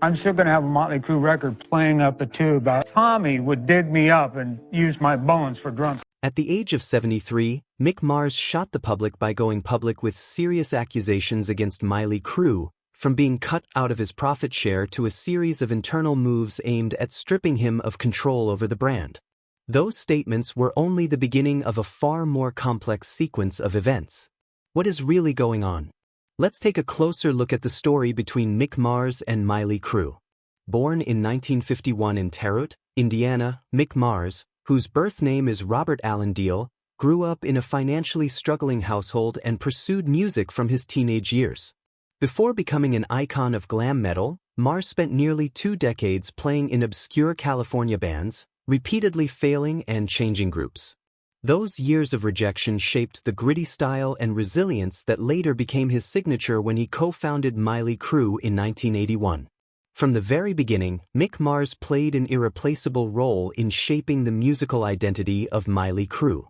I'm still going to have a Mötley Crüe record playing up the tube. Tommy would dig me up and use my bones for drums. At the age of 73, Mick Mars shocked the public by going public with serious accusations against Mötley Crüe, from being cut out of his profit share to a series of internal moves aimed at stripping him of control over the brand. Those statements were only the beginning of a far more complex sequence of events. What is really going on? Let's take a closer look at the story between Mick Mars and Mötley Crüe. Born in 1951 in Terre, Indiana, Mick Mars, whose birth name is Robert Allen Deal, grew up in a financially struggling household and pursued music from his teenage years. Before becoming an icon of glam metal, Mars spent nearly 2 decades playing in obscure California bands, repeatedly failing and changing groups. Those years of rejection shaped the gritty style and resilience that later became his signature when he co-founded Mötley Crüe in 1981. From the very beginning, Mick Mars played an irreplaceable role in shaping the musical identity of Mötley Crüe.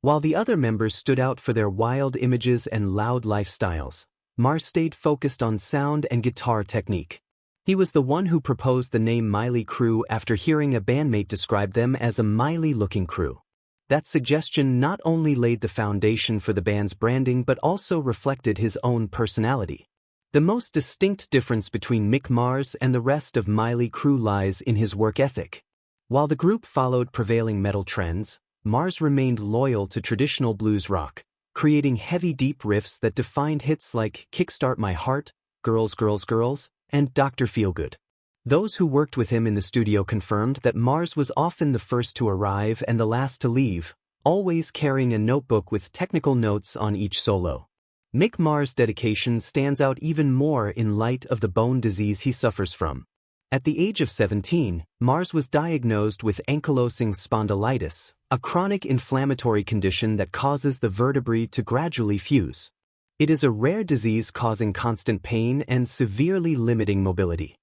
While the other members stood out for their wild images and loud lifestyles, Mars stayed focused on sound and guitar technique. He was the one who proposed the name Mötley Crüe after hearing a bandmate describe them as a Mötley-looking crew. That suggestion not only laid the foundation for the band's branding but also reflected his own personality. The most distinct difference between Mick Mars and the rest of Mötley Crüe lies in his work ethic. While the group followed prevailing metal trends, Mars remained loyal to traditional blues rock, creating heavy deep riffs that defined hits like Kickstart My Heart, Girls, Girls, Girls, and Dr. Feelgood. Those who worked with him in the studio confirmed that Mars was often the first to arrive and the last to leave, always carrying a notebook with technical notes on each solo. Mick Mars' dedication stands out even more in light of the bone disease he suffers from. At the age of 17, Mars was diagnosed with ankylosing spondylitis, a chronic inflammatory condition that causes the vertebrae to gradually fuse. It is a rare disease causing constant pain and severely limiting mobility.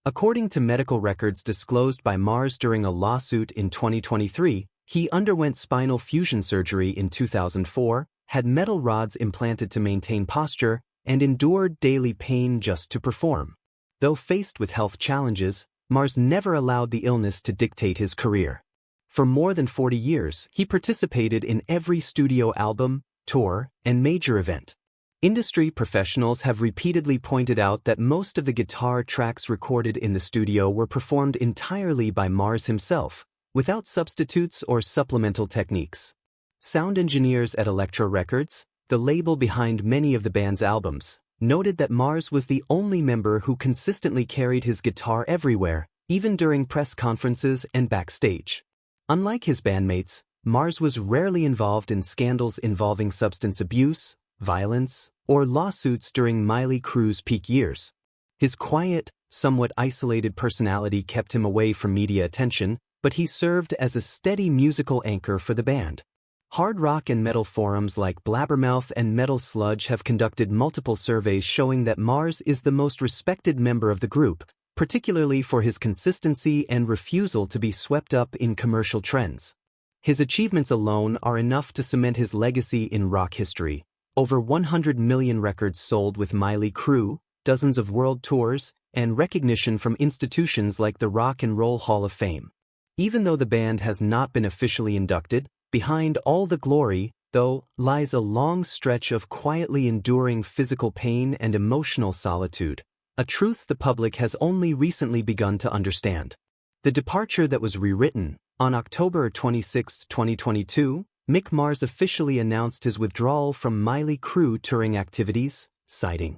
According to medical records disclosed by Mars during a lawsuit in 2023, he underwent spinal fusion surgery in 2004, had metal rods implanted to maintain posture, and endured daily pain just to perform. Though faced with health challenges, Mars never allowed the illness to dictate his career. For more than 40 years, he participated in every studio album, tour, and major event. Industry professionals have repeatedly pointed out that most of the guitar tracks recorded in the studio were performed entirely by Mars himself, without substitutes or supplemental techniques. Sound engineers at Elektra Records, the label behind many of the band's albums, noted that Mars was the only member who consistently carried his guitar everywhere, even during press conferences and backstage. Unlike his bandmates, Mars was rarely involved in scandals involving substance abuse, violence, or lawsuits during Mötley Crüe's peak years. His quiet, somewhat isolated personality kept him away from media attention, but he served as a steady musical anchor for the band. Hard rock and metal forums like Blabbermouth and Metal Sludge have conducted multiple surveys showing that Mars is the most respected member of the group, particularly for his consistency and refusal to be swept up in commercial trends. His achievements alone are enough to cement his legacy in rock history. Over 100 million records sold with Mötley Crüe, dozens of world tours, and recognition from institutions like the Rock and Roll Hall of Fame. Even though the band has not been officially inducted, behind all the glory, though, lies a long stretch of quietly enduring physical pain and emotional solitude, a truth the public has only recently begun to understand. The departure that was rewritten, on October 26, 2022, Mick Mars officially announced his withdrawal from Mötley Crüe touring activities, citing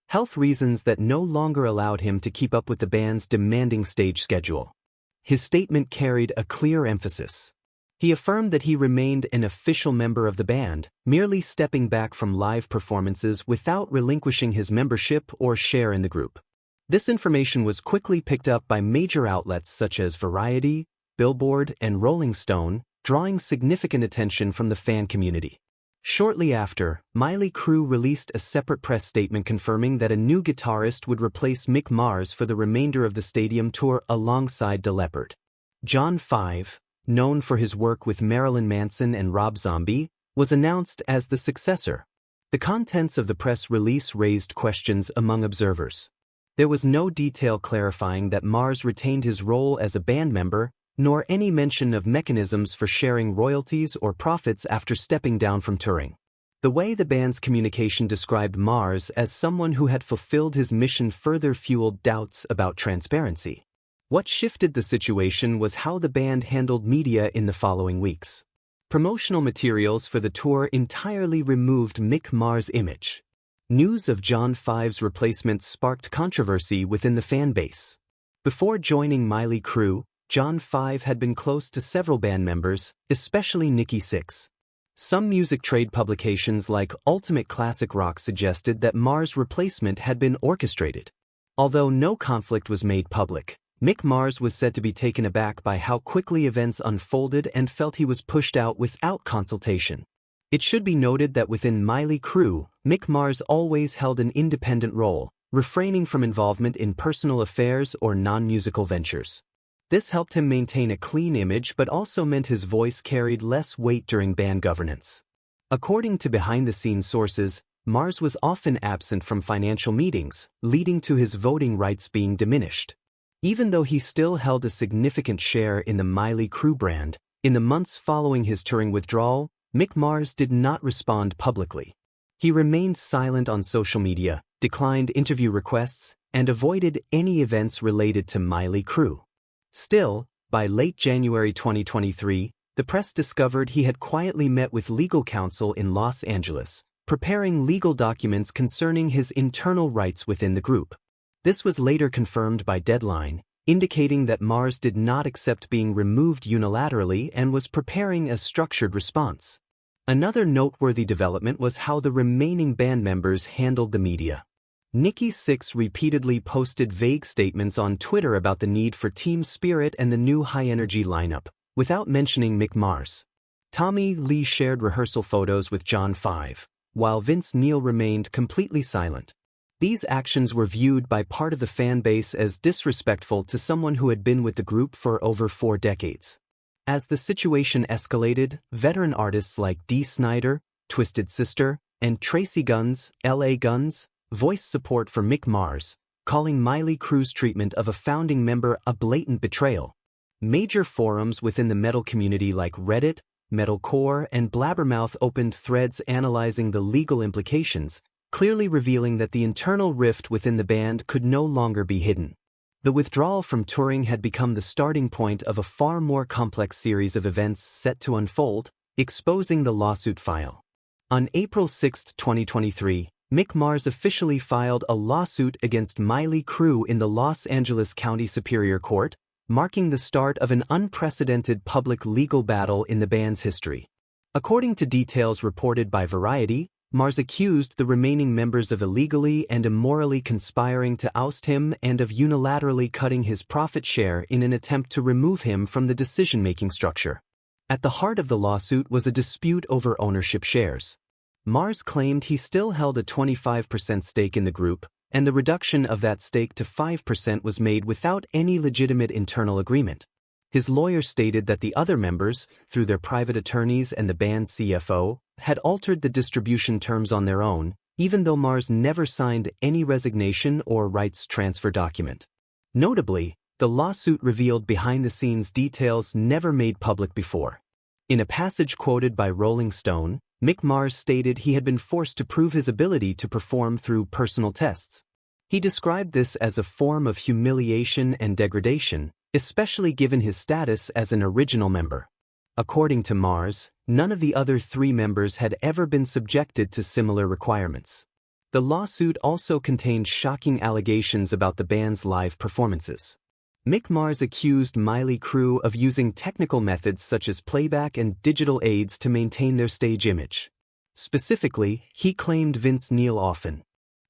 health reasons that no longer allowed him to keep up with the band's demanding stage schedule. His statement carried a clear emphasis. He affirmed that he remained an official member of the band, merely stepping back from live performances without relinquishing his membership or share in the group. This information was quickly picked up by major outlets such as Variety, Billboard, and Rolling Stone, drawing significant attention from the fan community. Shortly after, Mötley Crüe released a separate press statement confirming that a new guitarist would replace Mick Mars for the remainder of the stadium tour alongside Def Leppard. John Five, known for his work with Marilyn Manson and Rob Zombie, was announced as the successor. The contents of the press release raised questions among observers. There was no detail clarifying that Mars retained his role as a band member, nor any mention of mechanisms for sharing royalties or profits after stepping down from touring. The way the band's communication described Mars as someone who had fulfilled his mission further fueled doubts about transparency. What shifted the situation was how the band handled media in the following weeks. Promotional materials for the tour entirely removed Mick Mars' image. News of John 5's replacement sparked controversy within the fan base. Before joining Mötley Crüe, John 5 had been close to several band members, especially Nikki Sixx. Some music trade publications like Ultimate Classic Rock suggested that Mars' replacement had been orchestrated. Although no conflict was made public, Mick Mars was said to be taken aback by how quickly events unfolded and felt he was pushed out without consultation. It should be noted that within Mötley Crüe, Mick Mars always held an independent role, refraining from involvement in personal affairs or non-musical ventures. This helped him maintain a clean image but also meant his voice carried less weight during band governance. According to behind-the-scenes sources, Mars was often absent from financial meetings, leading to his voting rights being diminished. Even though he still held a significant share in the Mötley Crüe brand, in the months following his touring withdrawal, Mick Mars did not respond publicly. He remained silent on social media, declined interview requests, and avoided any events related to Mötley Crüe. Still, by late January 2023, the press discovered he had quietly met with legal counsel in Los Angeles, preparing legal documents concerning his internal rights within the group. This was later confirmed by Deadline, indicating that Mars did not accept being removed unilaterally and was preparing a structured response. Another noteworthy development was how the remaining band members handled the media. Nikki Sixx repeatedly posted vague statements on Twitter about the need for team spirit and the new high-energy lineup, without mentioning Mick Mars. Tommy Lee shared rehearsal photos with John 5, while Vince Neil remained completely silent. These actions were viewed by part of the fan base as disrespectful to someone who had been with the group for over 4 decades. As the situation escalated, veteran artists like Dee Snider, Twisted Sister, and Tracy Guns, L.A. Guns, voiced support for Mick Mars, calling Mötley Crüe's treatment of a founding member a blatant betrayal. Major forums within the metal community like Reddit, Metalcore, and Blabbermouth opened threads analyzing the legal implications, clearly revealing that the internal rift within the band could no longer be hidden. The withdrawal from touring had become the starting point of a far more complex series of events set to unfold, exposing the lawsuit file. On April 6, 2023, Mick Mars officially filed a lawsuit against Mötley Crüe in the Los Angeles County Superior Court, marking the start of an unprecedented public legal battle in the band's history. According to details reported by Variety, Mars accused the remaining members of illegally and immorally conspiring to oust him and of unilaterally cutting his profit share in an attempt to remove him from the decision-making structure. At the heart of the lawsuit was a dispute over ownership shares. Mars claimed he still held a 25% stake in the group, and the reduction of that stake to 5% was made without any legitimate internal agreement. His lawyer stated that the other members, through their private attorneys and the band's CFO, had altered the distribution terms on their own, even though Mars never signed any resignation or rights transfer document. Notably, the lawsuit revealed behind-the-scenes details never made public before. In a passage quoted by Rolling Stone, Mick Mars stated he had been forced to prove his ability to perform through personal tests. He described this as a form of humiliation and degradation, especially given his status as an original member. According to Mars, none of the other 3 members had ever been subjected to similar requirements. The lawsuit also contained shocking allegations about the band's live performances. Mick Mars accused Mötley Crüe of using technical methods such as playback and digital aids to maintain their stage image. Specifically, he claimed Vince Neil often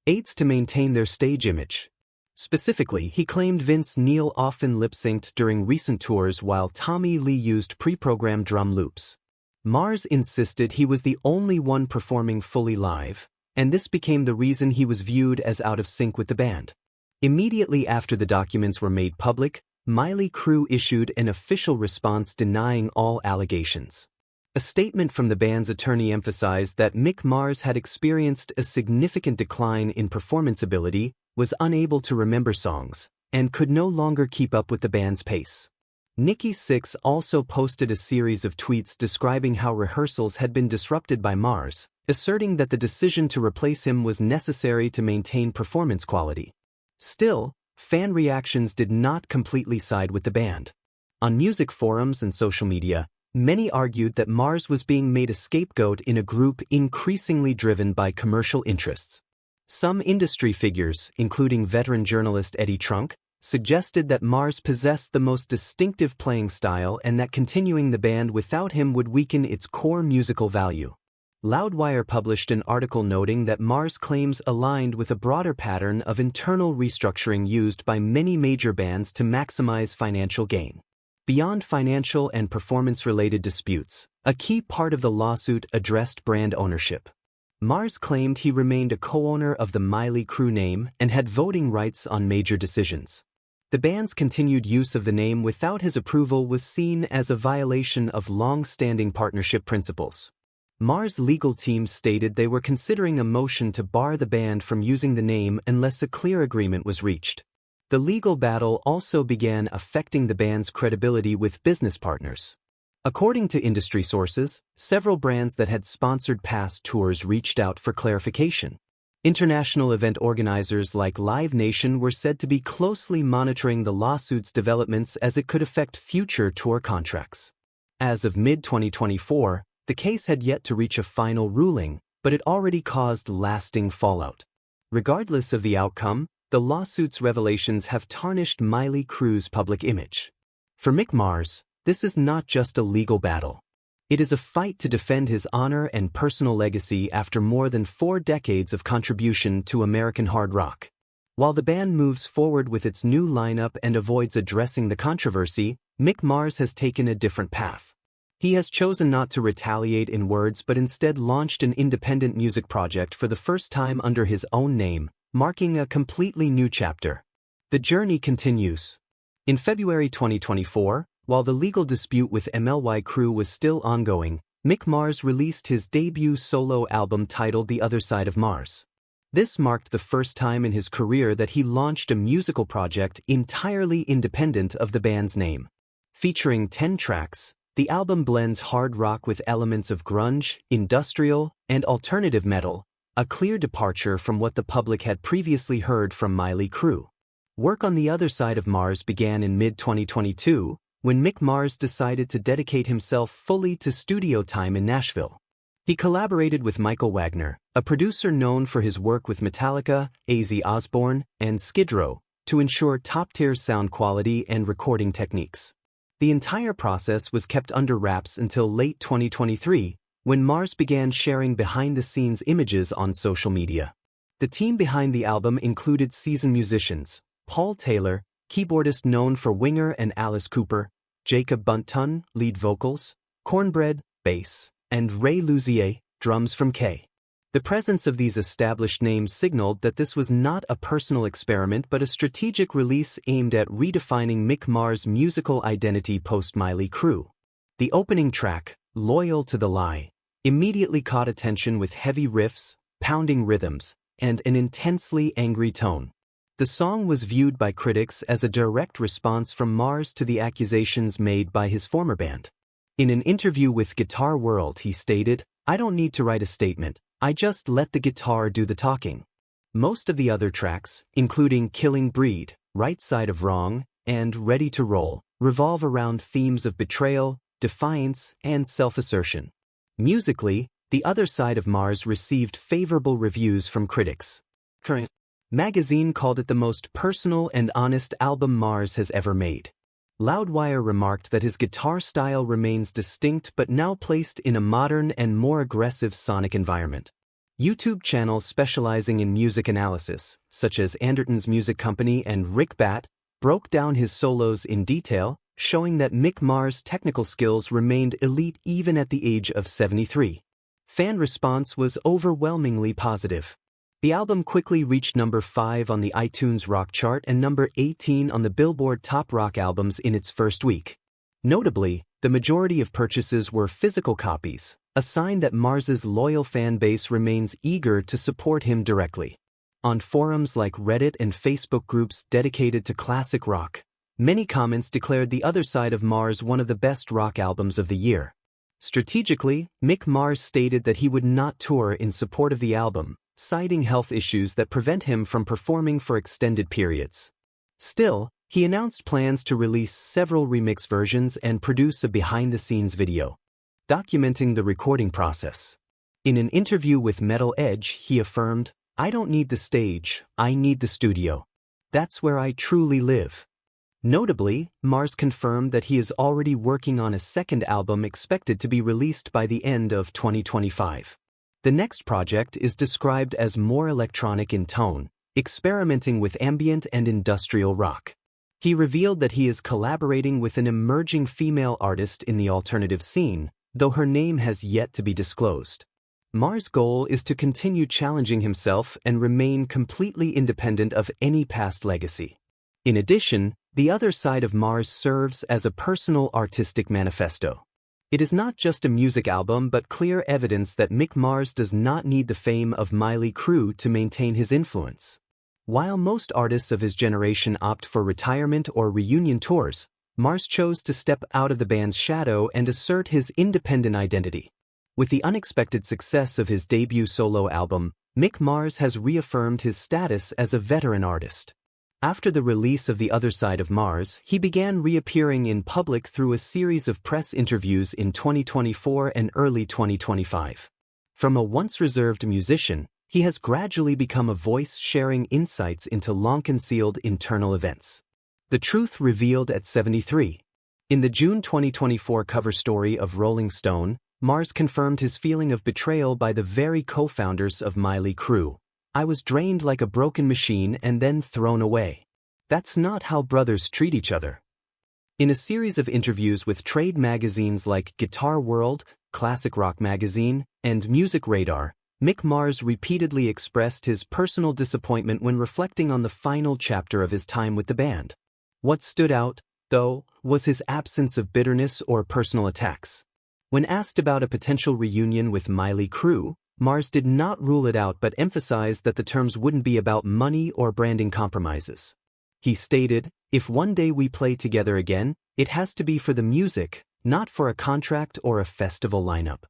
aids to maintain their stage image. Specifically, he claimed Vince Neil often lip-synced during recent tours while Tommy Lee used pre-programmed drum loops. Mars insisted he was the only one performing fully live, and this became the reason he was viewed as out of sync with the band. Immediately after the documents were made public, Mötley Crüe issued an official response denying all allegations. A statement from the band's attorney emphasized that Mick Mars had experienced a significant decline in performance ability was unable to remember songs, and could no longer keep up with the band's pace. Nikki Sixx also posted a series of tweets describing how rehearsals had been disrupted by Mars, asserting that the decision to replace him was necessary to maintain performance quality. Still, fan reactions did not completely side with the band. On music forums and social media, many argued that Mars was being made a scapegoat in a group increasingly driven by commercial interests. Some industry figures, including veteran journalist Eddie Trunk, suggested that Mars possessed the most distinctive playing style and that continuing the band without him would weaken its core musical value. Loudwire published an article noting that Mars' claims aligned with a broader pattern of internal restructuring used by many major bands to maximize financial gain. Beyond financial and performance-related disputes, a key part of the lawsuit addressed brand ownership. Mars claimed he remained a co-owner of the Mötley Crüe name and had voting rights on major decisions. The band's continued use of the name without his approval was seen as a violation of long-standing partnership principles. Mars' legal team stated they were considering a motion to bar the band from using the name unless a clear agreement was reached. The legal battle also began affecting the band's credibility with business partners. According to industry sources, several brands that had sponsored past tours reached out for clarification. International event organizers like Live Nation were said to be closely monitoring the lawsuit's developments as it could affect future tour contracts. As of mid-2024, the case had yet to reach a final ruling, but it already caused lasting fallout. Regardless of the outcome, the lawsuit's revelations have tarnished Mötley Crüe's public image. For Mick Mars, this is not just a legal battle. It is a fight to defend his honor and personal legacy after more than 4 decades of contribution to American hard rock. While the band moves forward with its new lineup and avoids addressing the controversy, Mick Mars has taken a different path. He has chosen not to retaliate in words but instead launched an independent music project for the first time under his own name, marking a completely new chapter. The journey continues. In February 2024, while the legal dispute with Mötley Crüe was still ongoing, Mick Mars released his debut solo album titled The Other Side of Mars. This marked the first time in his career that he launched a musical project entirely independent of the band's name. Featuring 10 tracks, the album blends hard rock with elements of grunge, industrial, and alternative metal, a clear departure from what the public had previously heard from Mötley Crüe. Work on The Other Side of Mars began in mid-2022, when Mick Mars decided to dedicate himself fully to studio time in Nashville. He collaborated with Michael Wagner, a producer known for his work with Metallica, Ozzy Osbourne, and Skid Row, to ensure top-tier sound quality and recording techniques. The entire process was kept under wraps until late 2023, when Mars began sharing behind-the-scenes images on social media. The team behind the album included seasoned musicians: Paul Taylor, keyboardist known for Winger and Alice Cooper, Jacob Bunton, lead vocals, Cornbread, bass, and Ray Luzier, drums from K. The presence of these established names signaled that this was not a personal experiment but a strategic release aimed at redefining Mick Mars' musical identity post-Mötley Crüe. The opening track, Loyal to the Lie, immediately caught attention with heavy riffs, pounding rhythms, and an intensely angry tone. The song was viewed by critics as a direct response from Mars to the accusations made by his former band. In an interview with Guitar World, he stated, "I don't need to write a statement, I just let the guitar do the talking." Most of the other tracks, including Killing Breed, Right Side of Wrong, and Ready to Roll, revolve around themes of betrayal, defiance, and self-assertion. Musically, The Other Side of Mars received favorable reviews from critics. Current magazine called it the most personal and honest album Mars has ever made. Loudwire remarked that his guitar style remains distinct but now placed in a modern and more aggressive sonic environment. YouTube channels specializing in music analysis, such as Anderton's Music Company and Rick Batt, broke down his solos in detail, showing that Mick Mars' technical skills remained elite even at the age of 73. Fan response was overwhelmingly positive. The album quickly reached number 5 on the iTunes Rock Chart and number 18 on the Billboard Top Rock Albums in its first week. Notably, the majority of purchases were physical copies, a sign that Mars's loyal fan base remains eager to support him directly. On forums like Reddit and Facebook groups dedicated to classic rock, many comments declared The Other Side of Mars one of the best rock albums of the year. Strategically, Mick Mars stated that he would not tour in support of the album, citing health issues that prevent him from performing for extended periods. Still, he announced plans to release several remix versions and produce a behind-the-scenes video, documenting the recording process. In an interview with Metal Edge, he affirmed, "I don't need the stage, I need the studio. That's where I truly live." Notably, Mars confirmed that he is already working on a second album expected to be released by the end of 2025. The next project is described as more electronic in tone, experimenting with ambient and industrial rock. He revealed that he is collaborating with an emerging female artist in the alternative scene, though her name has yet to be disclosed. Mars' goal is to continue challenging himself and remain completely independent of any past legacy. In addition, The Other Side of Mars serves as a personal artistic manifesto. It is not just a music album but clear evidence that Mick Mars does not need the fame of Mötley Crüe to maintain his influence. While most artists of his generation opt for retirement or reunion tours, Mars chose to step out of the band's shadow and assert his independent identity. With the unexpected success of his debut solo album, Mick Mars has reaffirmed his status as a veteran artist. After the release of The Other Side of Mars, he began reappearing in public through a series of press interviews in 2024 and early 2025. From a once reserved musician, he has gradually become a voice sharing insights into long-concealed internal events. The truth revealed at 73. In the June 2024 cover story of Rolling Stone, Mars confirmed his feeling of betrayal by the very co-founders of Mötley Crüe. "I was drained like a broken machine and then thrown away. That's not how brothers treat each other." In a series of interviews with trade magazines like Guitar World, Classic Rock Magazine, and Music Radar, Mick Mars repeatedly expressed his personal disappointment when reflecting on the final chapter of his time with the band. What stood out, though, was his absence of bitterness or personal attacks. When asked about a potential reunion with Mötley Crüe, Mars did not rule it out but emphasized that the terms wouldn't be about money or branding compromises. He stated, "If one day we play together again, it has to be for the music, not for a contract or a festival lineup."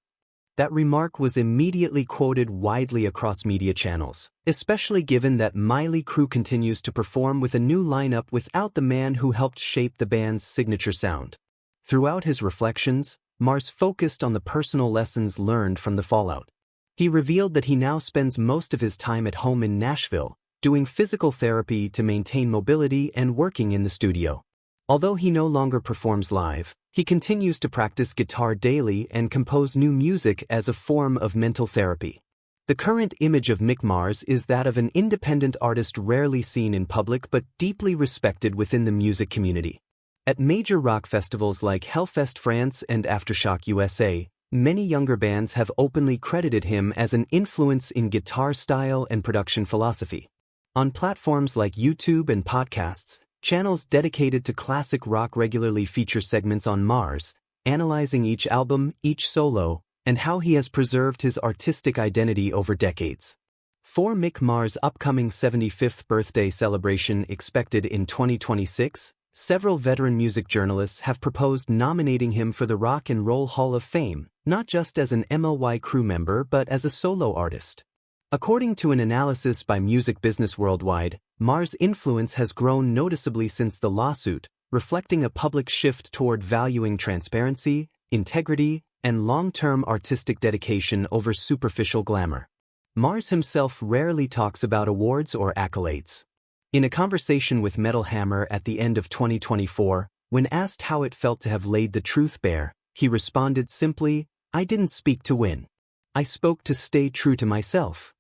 That remark was immediately quoted widely across media channels, especially given that Mötley Crüe continues to perform with a new lineup without the man who helped shape the band's signature sound. Throughout his reflections, Mars focused on the personal lessons learned from the fallout. He revealed that he now spends most of his time at home in Nashville, doing physical therapy to maintain mobility and working in the studio. Although he no longer performs live, he continues to practice guitar daily and compose new music as a form of mental therapy. The current image of Mick Mars is that of an independent artist rarely seen in public but deeply respected within the music community. At major rock festivals like Hellfest France and Aftershock USA, many younger bands have openly credited him as an influence in guitar style and production philosophy. On platforms like YouTube and podcasts, channels dedicated to classic rock regularly feature segments on Mars, analyzing each album, each solo, and how he has preserved his artistic identity over decades. For Mick Mars' upcoming 75th birthday celebration expected in 2026, several veteran music journalists have proposed nominating him for the Rock and Roll Hall of Fame, not just as an Mötley Crüe member but as a solo artist. According to an analysis by Music Business Worldwide, Mars' influence has grown noticeably since the lawsuit, reflecting a public shift toward valuing transparency, integrity, and long-term artistic dedication over superficial glamour. Mars himself rarely talks about awards or accolades. In a conversation with Metal Hammer at the end of 2024, when asked how it felt to have laid the truth bare, he responded simply, "I didn't speak to win. I spoke to stay true to myself."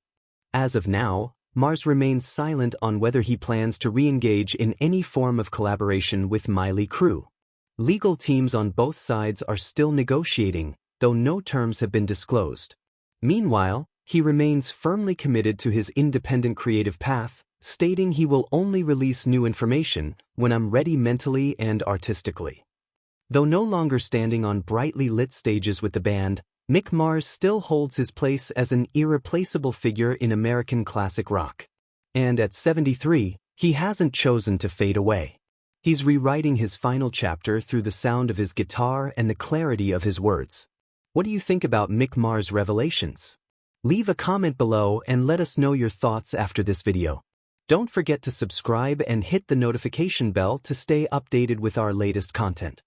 As of now, Mars remains silent on whether he plans to re-engage in any form of collaboration with Mötley Crüe. Legal teams on both sides are still negotiating, though no terms have been disclosed. Meanwhile, he remains firmly committed to his independent creative path, stating he will only release new information when I'm ready mentally and artistically. Though no longer standing on brightly lit stages with the band, Mick Mars still holds his place as an irreplaceable figure in American classic rock. And at 73, he hasn't chosen to fade away. He's rewriting his final chapter through the sound of his guitar and the clarity of his words. What do you think about Mick Mars' revelations? Leave a comment below and let us know your thoughts after this video. Don't forget to subscribe and hit the notification bell to stay updated with our latest content.